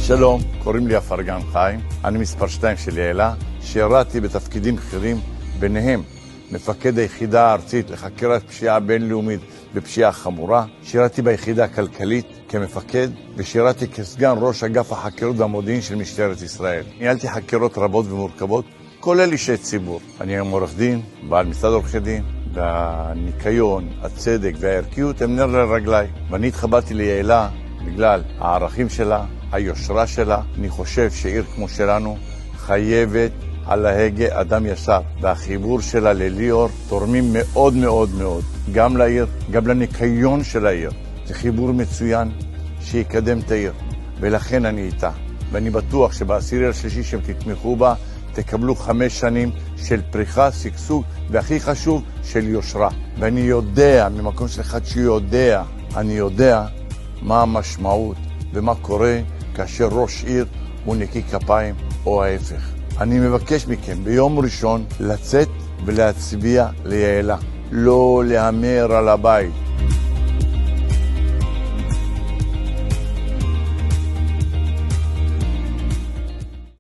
שלום, קוראים לי אפרגן חיים, אני מספר 2 של יעלה, שירתי בתפקידים בכירים, ביניהם מפקד היחידה הארצית לחקירת פשיעה בינלאומית בפשיעה חמורה, שירתי ביחידה הכלכלית כמפקד, ושירתי כסגן ראש אגף החקירות והמודיעין של משטרת ישראל. ניהלתי חקירות רבות ומורכבות, כולל אישי ציבור. אני היום עורך דין, בעל משרד עורכי דין, והניקיון, הצדק והערכיות הם נר לרגליי. ואני התחברתי ליעלה בגלל הערכים שלה, היושרה שלה. אני חושב שעיר כמו שלנו חייבת על ההגה אדם ישר, והחיבור שלה לליאור תורמים מאוד מאוד מאוד, גם לעיר, גם לניקיון של העיר. זה חיבור מצוין שיקדם את העיר, ולכן אני איתה. ואני בטוח שב10.3 שהם תתמכו בה, תקבלו 5 שנים של פריחה, שגשוג, והכי חשוב, של יושרה. ואני יודע, ממקום של אחד שיודע, אני יודע מה המשמעות ומה קורה כאשר ראש עיר הוא נקי כפיים או ההפך. אני מבקש מכם ביום ראשון לצאת ולהצביע ליעלה, לא להמר על הבית.